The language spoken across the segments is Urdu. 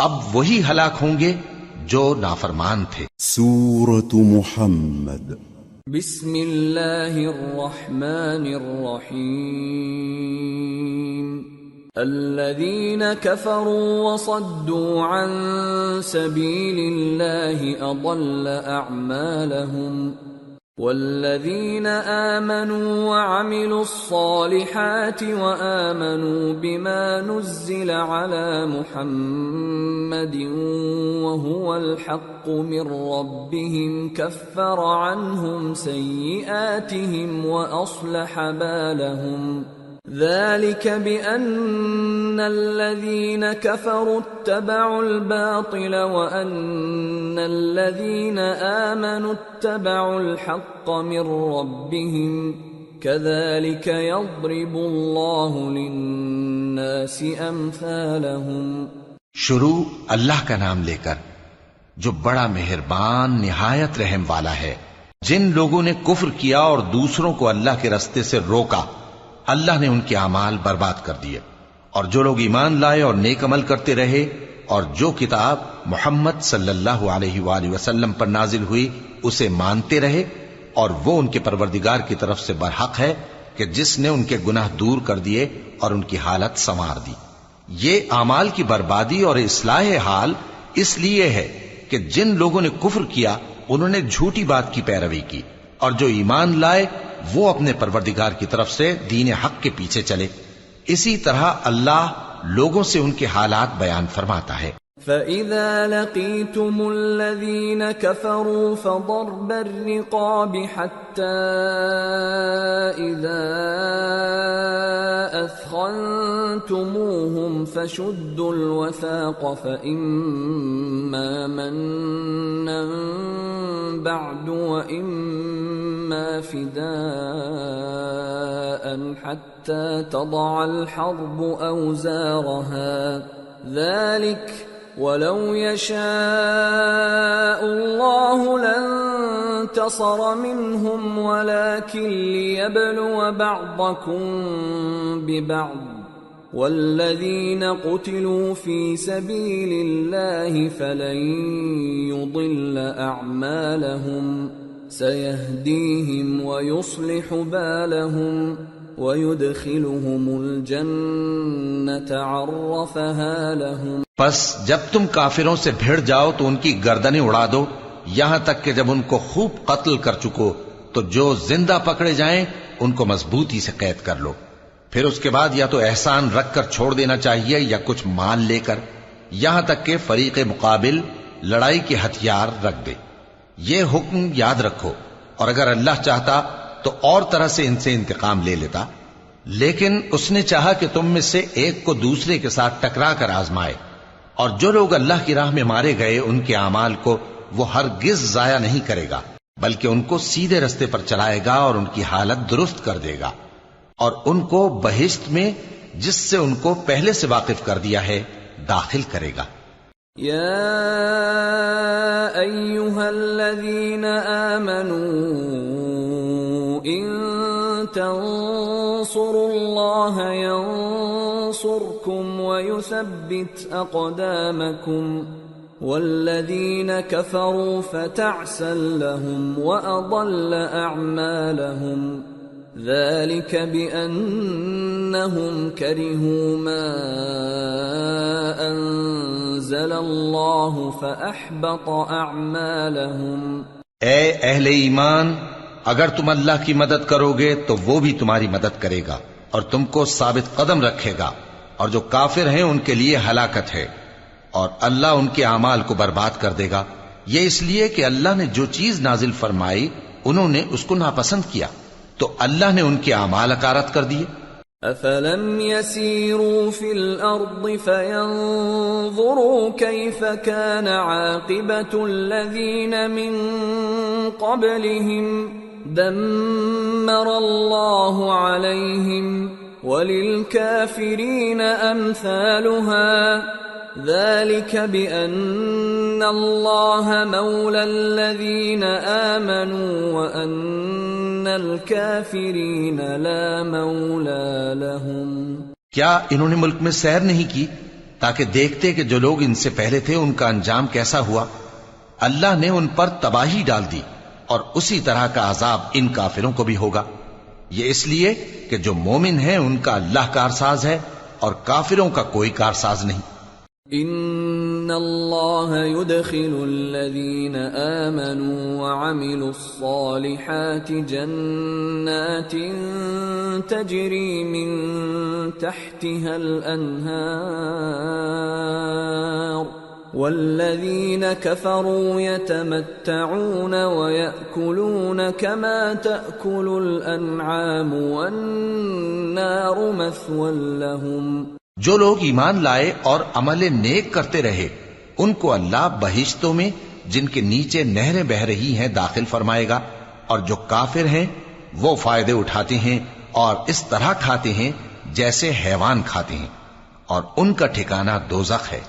اب وہی ہلاک ہوں گے جو نافرمان تھے۔ سورة محمد بسم اللہ الرحمن الرحیم الذین کفروا وصدوا عن سبیل اللہ اضل اعمالهم والذین آمنوا وعملوا الصالحات وآمنوا بما نزل على محمد وهو الحق من ربهم كفر عنهم سيئاتهم وأصلح بالهم ذلك بأن الذين كفروا اتبعوا الباطل وأن الذين آمنوا اتبعوا الحق من ربهم كذلك يضرب الله للناس أمثالهم۔ شروع اللہ کا نام لے کر جو بڑا مہربان نہایت رحم والا ہے۔ جن لوگوں نے کفر کیا اور دوسروں کو اللہ کے رستے سے روکا، اللہ نے ان کے اعمال برباد کر دیے، اور جو لوگ ایمان لائے اور نیک عمل کرتے رہے اور جو کتاب محمد صلی اللہ علیہ وآلہ وسلم پر نازل ہوئی اسے مانتے رہے، اور وہ ان کے پروردگار کی طرف سے برحق ہے کہ جس نے ان کے گناہ دور کر دیے اور ان کی حالت سنوار دی۔ یہ اعمال کی بربادی اور اصلاح حال اس لیے ہے کہ جن لوگوں نے کفر کیا انہوں نے جھوٹی بات کی پیروی کی، اور جو ایمان لائے وہ اپنے پروردگار کی طرف سے دین حق کے پیچھے چلے۔ اسی طرح اللہ لوگوں سے ان کے حالات بیان فرماتا ہے۔ فَإِذَا لَقِيتُمُ الَّذِينَ كَفَرُوا فَضَرْبَ الرِّقَابِ حَتَّى إِذَا أَثْخَنْتُمُوهُمْ فَشُدُّوا الْوَثَاقَ فَإِمَّا مَنًّا بَعْدُ وَإِمَّا فِدَاءً حَتَّى تَضَعَ الْحَرْبُ أَوْزَارَهَا ذلك ولو يشاء الله لانتصر منهم ولكن ليبلو بعضكم ببعض والذين قتلوا في سبيل الله فلن يضل أعمالهم سيهديهم ويصلح بالهم وَيُدْخِلُهُمُ الْجَنَّةَ عَرَّفَهَا لَهُمْ۔ پس جب تم کافروں سے بھیڑ جاؤ تو ان کی گردنیں اڑا دو، یہاں تک کہ جب ان کو خوب قتل کر چکو تو جو زندہ پکڑے جائیں ان کو مضبوطی سے قید کر لو، پھر اس کے بعد یا تو احسان رکھ کر چھوڑ دینا چاہیے یا کچھ مال لے کر، یہاں تک کہ فریق مقابل لڑائی کے ہتھیار رکھ دے۔ یہ حکم یاد رکھو، اور اگر اللہ چاہتا تو اور طرح سے ان سے انتقام لے لیتا، لیکن اس نے چاہا کہ تم میں سے ایک کو دوسرے کے ساتھ ٹکرا کر آزمائے، اور جو لوگ اللہ کی راہ میں مارے گئے ان کے اعمال کو وہ ہرگز ضائع نہیں کرے گا، بلکہ ان کو سیدھے رستے پر چلائے گا اور ان کی حالت درست کر دے گا، اور ان کو بہشت میں جس سے ان کو پہلے سے واقف کر دیا ہے داخل کرے گا۔ یا ایھا الذین آمنوا ان تنصروا اللہ ینصرکم ویثبت اقدامکم والذین کفروا فتعسا لهم واضل اعمالهم ذلك بأنهم كرهوا ما أنزل الله فأحبط أعمالهم۔ اے اہل ایمان، اگر تم اللہ کی مدد کرو گے تو وہ بھی تمہاری مدد کرے گا اور تم کو ثابت قدم رکھے گا، اور جو کافر ہیں ان کے لیے ہلاکت ہے، اور اللہ ان کے اعمال کو برباد کر دے گا۔ یہ اس لیے کہ اللہ نے جو چیز نازل فرمائی انہوں نے اس کو ناپسند کیا، تو اللہ نے ان کے اعمال اکارت کر دیے۔ افلم يسيروا في الارض فينظروا كيف كان عاقبة الذين من قبلهم دمر الله عليهم وللكافرين امثالها ذلك بأن الله مولى الذين آمنوا وأن الكافرين لا مولى لهم۔ کیا انہوں نے ملک میں سیر نہیں کی؟ تاکہ دیکھتے کہ جو لوگ ان سے پہلے تھے ان کا انجام کیسا ہوا۔ اللہ نے ان پر تباہی ڈال دی اور اسی طرح کا عذاب ان کافروں کو بھی ہوگا۔ یہ اس لیے کہ جو مومن ہیں ان کا اللہ کارساز ہے اور کافروں کا کوئی کارساز نہیں۔ ان اللہ يدخل الذین آمنوا وعملوا الصالحات جنات تجری من تحتها الانہار والذین كفروا يتمتعون ويأكلون كما تأكل الانعام والنار مثوى لهم۔ جو لوگ ایمان لائے اور عمل نیک کرتے رہے ان کو اللہ بہشتوں میں جن کے نیچے نہریں بہ رہی ہیں داخل فرمائے گا، اور جو کافر ہیں وہ فائدے اٹھاتے ہیں اور اس طرح کھاتے ہیں جیسے حیوان کھاتے ہیں، اور ان کا ٹھکانہ دوزخ ہے۔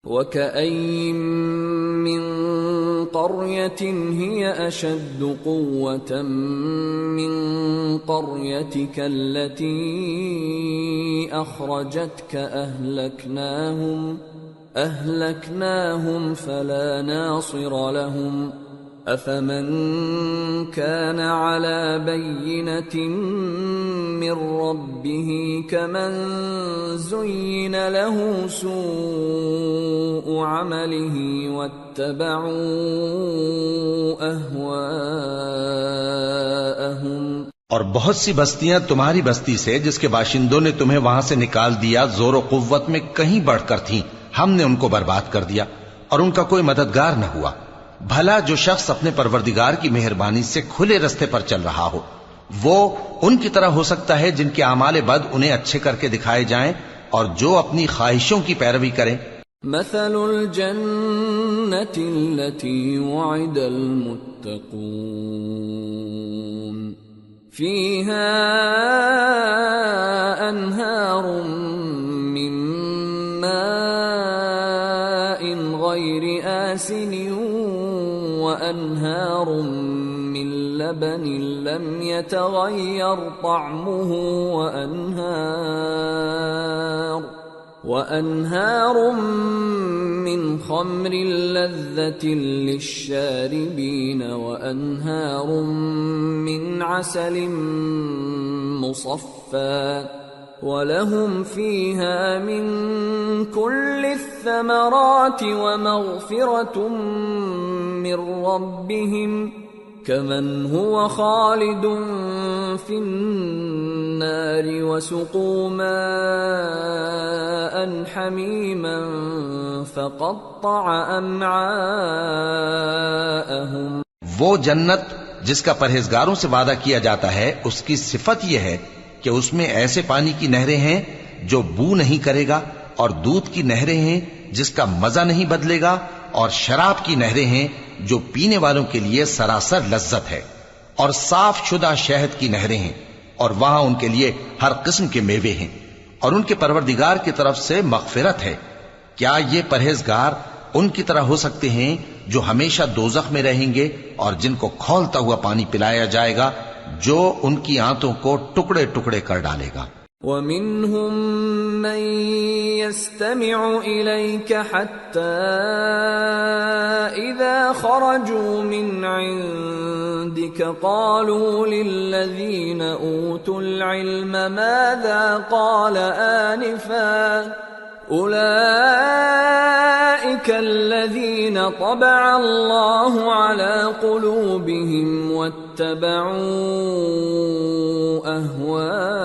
وَكَأَيٍّ مِّن قَرْيَةٍ هِيَ أَشَدُّ قُوَّةً مِّن قَرْيَتِكَ الَّتِي أَخْرَجَتْكَ أَهْلَكْنَاهُمْ فَلَا نَاصِرَ لَهُمْ أَفَمَن كَانَ عَلَى بَيِّنَةٍ مِّن رَّبِّهِ كَمَن زُيِّنَ لَهُ سُوءُ عَمَلِهِ وَاتَّبَعُوا أَهْوَاءَهُمْ۔ اور بہت سی بستیاں تمہاری بستی سے جس کے باشندوں نے تمہیں وہاں سے نکال دیا زور و قوت میں کہیں بڑھ کر تھیں، ہم نے ان کو برباد کر دیا اور ان کا کوئی مددگار نہ ہوا۔ بھلا جو شخص اپنے پروردگار کی مہربانی سے کھلے رستے پر چل رہا ہو وہ ان کی طرح ہو سکتا ہے جن کے اعمال بد انہیں اچھے کر کے دکھائے جائیں اور جو اپنی خواہشوں کی پیروی کریں۔ مثل الجنة التي وعد المتقون فيها أنهار من ماء غير آسن وأنهار من لبن لم يتغير طعمه وأنهار من خمر لذة للشاربين وأنهار من عسل مصفى وَلَهُمْ فِيهَا مِن كُلِّ الثَّمَرَاتِ وَمَغْفِرَةٌ مِّن رَّبِّهِمْ كَمَنْ هُوَ خَالِدٌ فِي النَّارِ وَسُقُوا مَاءً حَمِيمًا فَقَطَّعَ أَمْعَاءَهُمْ۔ وہ جنت جس کا پرہیزگاروں سے وعدہ کیا جاتا ہے اس کی صفت یہ ہے کہ اس میں ایسے پانی کی نہریں ہیں جو بو نہیں کرے گا، اور دودھ کی نہریں ہیں جس کا مزہ نہیں بدلے گا، اور شراب کی نہریں ہیں جو پینے والوں کے لیے سراسر لذت ہے، اور صاف شدہ شہد کی نہریں ہیں، اور وہاں ان کے لیے ہر قسم کے میوے ہیں، اور ان کے پروردگار کی طرف سے مغفرت ہے۔ کیا یہ پرہیزگار ان کی طرح ہو سکتے ہیں جو ہمیشہ دوزخ میں رہیں گے اور جن کو کھولتا ہوا پانی پلایا جائے گا جو ان کی آنتوں کو ٹکڑے ٹکڑے کر ڈالے گا۔ وَمِنْهُمْ مَنْ يَسْتَمِعُ إِلَيْكَ حَتَّى إِذَا خَرَجُوا مِنْ عِنْدِكَ قَالُوا لِلَّذِينَ أُوتُوا الْعِلْمَ مَاذَا قَالَ آنِفًا أُولَئِكَ الَّذِينَ طَبَعَ اللَّهُ عَلَى قُلُوبِهِمْ وَاتَّبَعُوا أَهْوَاءَهُمْ۔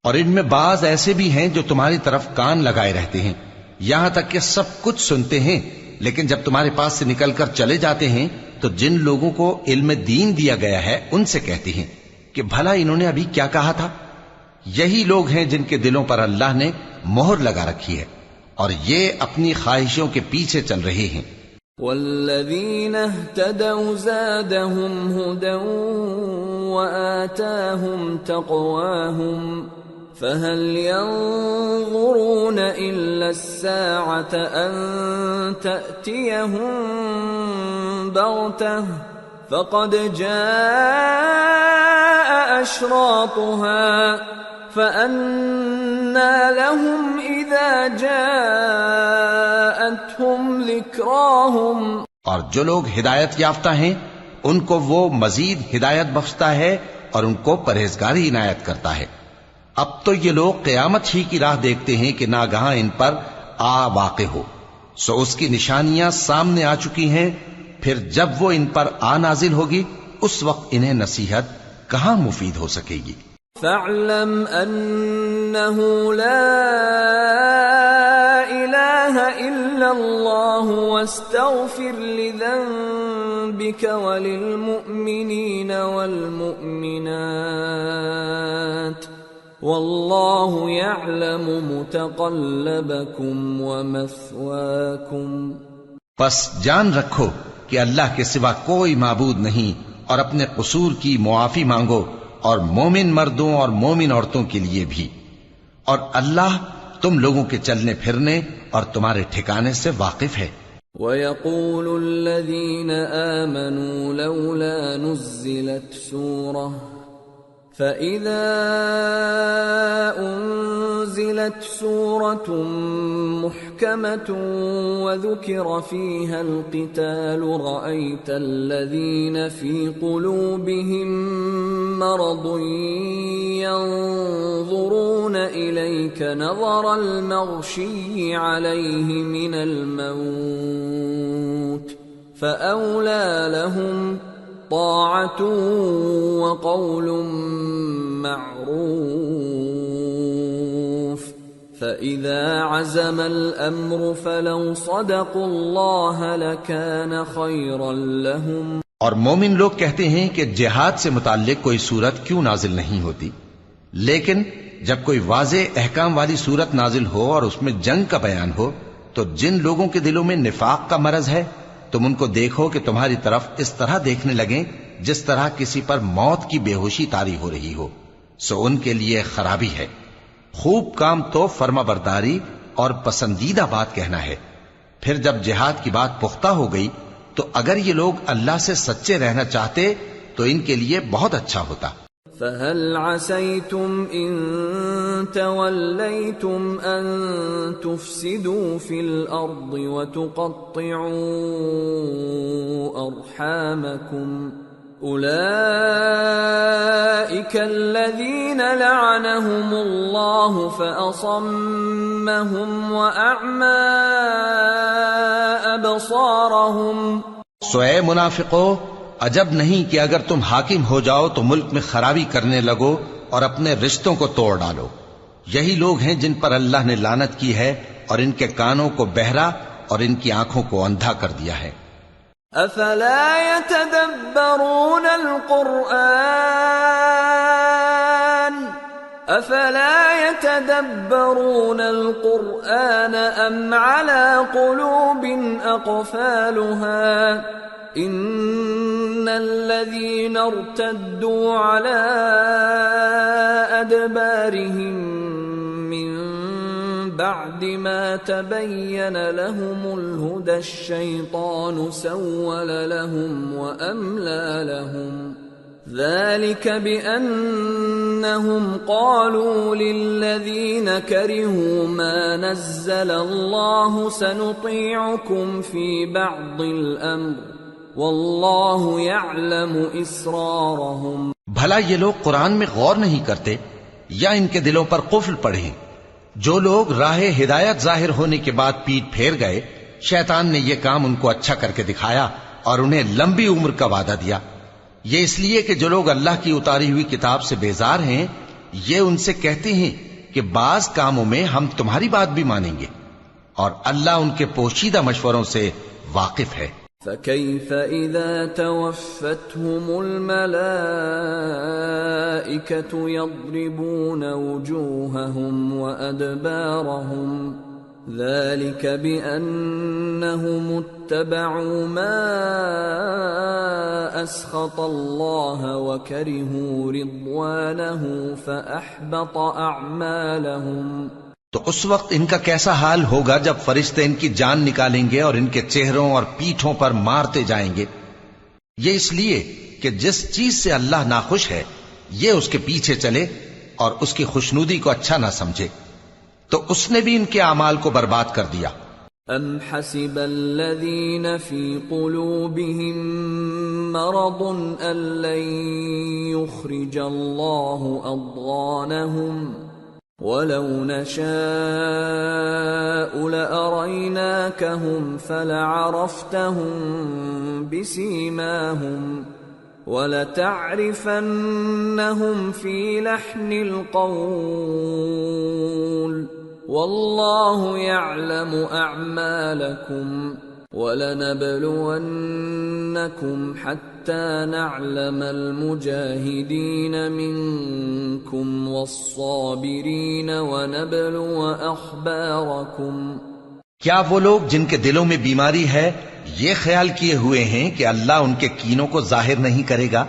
اور ان میں بعض ایسے بھی ہیں جو تمہاری طرف کان لگائے رہتے ہیں، یہاں تک کہ سب کچھ سنتے ہیں، لیکن جب تمہارے پاس سے نکل کر چلے جاتے ہیں تو جن لوگوں کو علم دین دیا گیا ہے ان سے کہتے ہیں کہ بھلا انہوں نے ابھی کیا کہا تھا۔ یہی لوگ ہیں جن کے دلوں پر اللہ نے مہر لگا رکھی ہے اور یہ اپنی خواہشوں کے پیچھے چل رہے ہیں۔ والذین اہتدوا زادهم هدى وآتاهم تقواهم فهل ينظرون إلا الساعة أن تأتيهم بغتة فقد جاء أشراطها فأنى لهم إذا جاءتهم ذكراهم اور جو لوگ ہدایت یافتہ ہیں ان کو وہ مزید ہدایت بخشتا ہے اور ان کو پرہیزگاری عنایت کرتا ہے۔ اب تو یہ لوگ قیامت ہی کی راہ دیکھتے ہیں کہ ناگہاں ان پر آ واقع ہو، سو اس کی نشانیاں سامنے آ چکی ہیں، پھر جب وہ ان پر آ نازل ہوگی اس وقت انہیں نصیحت کہاں مفید ہو سکے گی۔ فاعلم أنه لا إله إلا الله واستغفر لذنبك وللمؤمنين والمؤمنات والله يعلم متقلبكم ومثواكم۔ پس جان رکھو کہ اللہ کے سوا کوئی معبود نہیں، اور اپنے قصور کی معافی مانگو، اور مومن مردوں اور مومن عورتوں کے لیے بھی، اور اللہ تم لوگوں کے چلنے پھرنے اور تمہارے ٹھکانے سے واقف ہے۔ وَيَقُولُ الَّذِينَ آمَنُوا لَوْلَا نُزِّلَتْ سُورَةٌ فَإِذَا أُنزِلَتْ سُورَةٌ مُحْكَمَةٌ وَذُكِرَ فِيهَا الْقِتَالُ رَأَيْتَ الَّذِينَ فِي قُلُوبِهِم مَّرَضٌ يَنظُرُونَ إِلَيْكَ نَظَرَ الْمَغْشِيِّ عَلَيْهِ مِنَ الْمَوْتِ فَأَوْلَىٰ لَهُمْ طاعة وقول معروف فإذا عزم الأمر فلو صدقوا الله لكان خيرا لهم۔ اور مومن لوگ کہتے ہیں کہ جہاد سے متعلق کوئی صورت کیوں نازل نہیں ہوتی، لیکن جب کوئی واضح احکام والی صورت نازل ہو اور اس میں جنگ کا بیان ہو تو جن لوگوں کے دلوں میں نفاق کا مرض ہے تم ان کو دیکھو کہ تمہاری طرف اس طرح دیکھنے لگیں جس طرح کسی پر موت کی بے ہوشی طاری ہو رہی ہو، سو ان کے لیے خرابی ہے۔ خوب کام تو فرما برداری اور پسندیدہ بات کہنا ہے۔ پھر جب جہاد کی بات پختہ ہو گئی تو اگر یہ لوگ اللہ سے سچے رہنا چاہتے تو ان کے لیے بہت اچھا ہوتا۔ فَهَلْ عَسَيْتُمْ إِن تَوَلَّيْتُمْ أَن تُفْسِدُوا فِي الْأَرْضِ وَتُقَطِّعُوا أَرْحَامَكُمْ أُولَئِكَ الَّذِينَ لَعَنَهُمُ اللَّهُ فَأَصَمَّهُمْ وَأَعْمَى أَبْصَارَهُمْ۔ سو اے منافقو، عجب نہیں کہ اگر تم حاکم ہو جاؤ تو ملک میں خرابی کرنے لگو اور اپنے رشتوں کو توڑ ڈالو۔ یہی لوگ ہیں جن پر اللہ نے لعنت کی ہے اور ان کے کانوں کو بہرا اور ان کی آنکھوں کو اندھا کر دیا ہے۔ افلا يتدبرون القرآن ام على قلوب اقفالها ان الذين ارتدوا على ادبارهم من بعد ما تبين لهم الهدى الشيطان سول لهم واملى لهم ذلك بأنهم قالوا للذين كرهوا ما نزل الله سنطيعكم في بعض الأمر والله يعلم إسرارهم۔ بھلا یہ لوگ قرآن میں غور نہیں کرتے یا ان کے دلوں پر قفل پڑے؟ جو لوگ راہ ہدایت ظاہر ہونے کے بعد پیٹ پھیر گئے، شیطان نے یہ کام ان کو اچھا کر کے دکھایا اور انہیں لمبی عمر کا وعدہ دیا۔ یہ اس لیے کہ جو لوگ اللہ کی اتاری ہوئی کتاب سے بیزار ہیں یہ ان سے کہتے ہیں کہ بعض کاموں میں ہم تمہاری بات بھی مانیں گے، اور اللہ ان کے پوشیدہ مشوروں سے واقف ہے۔ فَكَيْفَ إِذَا تَوَفَّتْهُمُ الْمَلَائِكَةُ يَضْرِبُونَ وُجُوهَهُمْ وَأَدْبَارَهُمْ ذلك بأنهم اتبعوا ما أسخط الله وكرهوا رضوانه فأحبط أعمالهم۔ تو اس وقت ان کا کیسا حال ہوگا جب فرشتے ان کی جان نکالیں گے اور ان کے چہروں اور پیٹھوں پر مارتے جائیں گے۔ یہ اس لیے کہ جس چیز سے اللہ ناخوش ہے یہ اس کے پیچھے چلے، اور اس کی خوشنودی کو اچھا نہ سمجھے تو اس نے بھی ان کے اعمال کو برباد کر دیا۔ ام حسب الذين في قلوبهم مرض ان لن يخرج الله اضغانهم ولو نشاء لأريناكهم فلعرفتهم بسيماهم وَلَتَعْرِفَنَّهُمْ فِي لَحْنِ الْقَوْلِ وَاللَّهُ يَعْلَمُ أَعْمَالَكُمْ وَلَنَبْلُوَنَّكُمْ حَتَّى نَعْلَمَ الْمُجَاهِدِينَ مِنكُمْ وَالصَّابِرِينَ وَنَبْلُوَ أَخْبَارَكُمْ۔ کیا وہ لوگ جن کے دلوں میں بیماری ہے یہ خیال کیے ہوئے ہیں کہ اللہ ان کے کینوں کو ظاہر نہیں کرے گا؟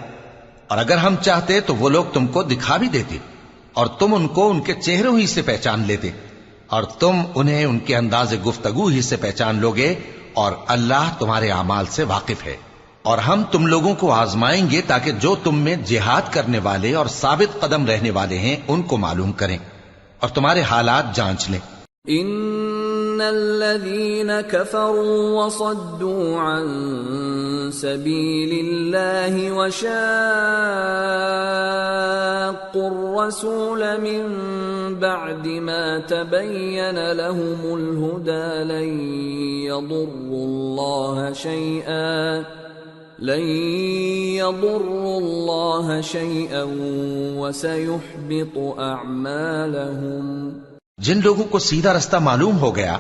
اور اگر ہم چاہتے تو وہ لوگ تم کو دکھا بھی دیتے اور تم ان کو ان کے چہروں ہی سے پہچان لیتے اور تم انہیں ان کے انداز گفتگو ہی سے پہچان لوگے، اور اللہ تمہارے اعمال سے واقف ہے۔ اور ہم تم لوگوں کو آزمائیں گے تاکہ جو تم میں جہاد کرنے والے اور ثابت قدم رہنے والے ہیں ان کو معلوم کریں اور تمہارے حالات جانچ لیں۔ ان الذين كفروا وصدوا عن سبيل الله وشاقوا الرسول من بعد ما تبين لهم الهدى لن يضروا الله شيئا وسيحبط اعمالهم۔ جن لوگوں کو سیدھا رستہ معلوم ہو گیا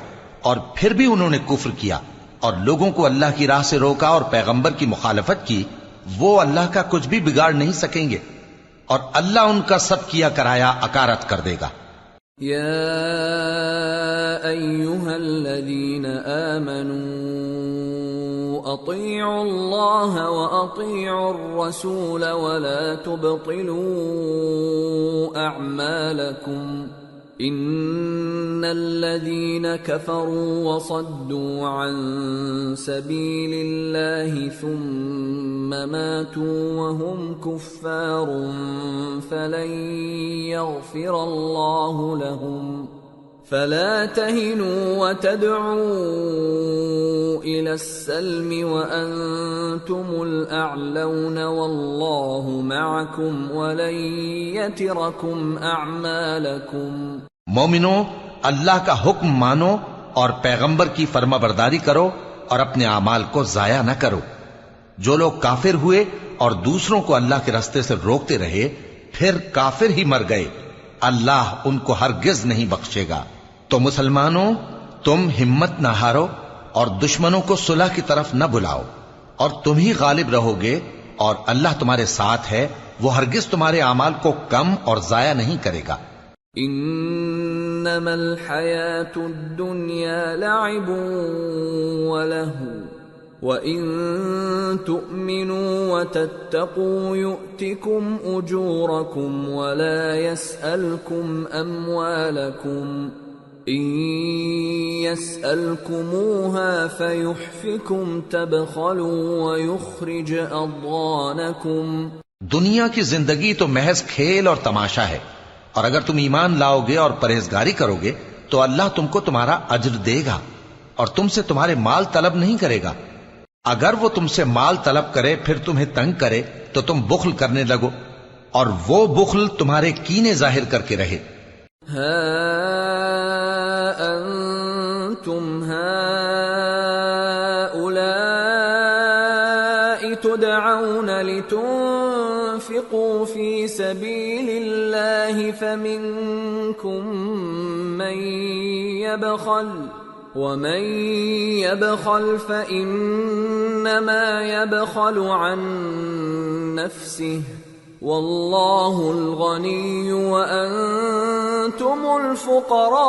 اور پھر بھی انہوں نے کفر کیا اور لوگوں کو اللہ کی راہ سے روکا اور پیغمبر کی مخالفت کی، وہ اللہ کا کچھ بھی بگاڑ نہیں سکیں گے اور اللہ ان کا سب کیا کرایا اکارت کر دے گا۔ یا ایھا الذین آمنوا اطیعوا اللہ واطیعوا الرسول ولا تبطلوا اعمالکم ان الذين كفروا وصدوا عن سبيل الله ثم ماتوا وهم كفار فلن يغفر الله لهم فلا تهنوا وتدعوا الى السلم وانتم الاعلون والله معكم ولن يتركم اعمالكم۔ مومنو، اللہ کا حکم مانو اور پیغمبر کی فرما برداری کرو اور اپنے اعمال کو ضائع نہ کرو۔ جو لوگ کافر ہوئے اور دوسروں کو اللہ کے راستے سے روکتے رہے پھر کافر ہی مر گئے، اللہ ان کو ہرگز نہیں بخشے گا۔ تو مسلمانوں، تم ہمت نہ ہارو اور دشمنوں کو صلح کی طرف نہ بلاؤ، اور تم ہی غالب رہو گے، اور اللہ تمہارے ساتھ ہے، وہ ہرگز تمہارے اعمال کو کم اور ضائع نہیں کرے گا۔ انما الحیاة الدنیا لعب ولہو وَإِن تُؤْمِنُوا وَتَتَّقُوا يُؤْتِكُمْ أُجُورَكُمْ وَلَا يَسْأَلْكُمْ أَمْوَالَكُمْ إِن يَسْأَلْكُمُوهَا فَيُحْفِكُمْ تَبْخَلُوا وَيُخْرِجْ أَضْغَانَكُمْ۔ دنیا کی زندگی تو محض کھیل اور تماشا ہے، اور اگر تم ایمان لاؤ گے اور پرہیزگاری کرو گے تو اللہ تم کو تمہارا اجر دے گا اور تم سے تمہارے مال طلب نہیں کرے گا۔ اگر وہ تم سے مال طلب کرے پھر تمہیں تنگ کرے تو تم بخل کرنے لگو، اور وہ بخل تمہارے کینے ظاہر کر کے رہے۔ ہا انتم ہؤلاء تدعون لتنفقوا في سبيل الله فمنكم من يبخل ومن يبخل فإنما يبخل عن نفسه والله الغني وأنتم الفقراء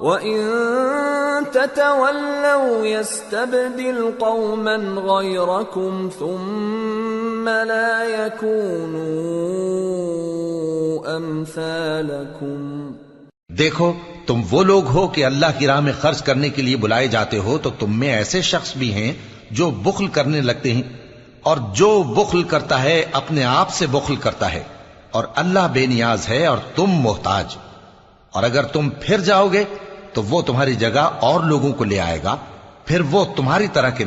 وإن تتولوا يستبدل قوما غيركم ثم لا يكونوا أمثالكم۔ دیکھو، تم وہ لوگ ہو کہ اللہ کی راہ میں خرچ کرنے کے لیے بلائے جاتے ہو، تو تم میں ایسے شخص بھی ہیں جو بخل کرنے لگتے ہیں، اور جو بخل کرتا ہے اپنے آپ سے بخل کرتا ہے، اور اللہ بے نیاز ہے اور تم محتاج۔ اور اگر تم پھر جاؤ گے تو وہ تمہاری جگہ اور لوگوں کو لے آئے گا، پھر وہ تمہاری طرح کے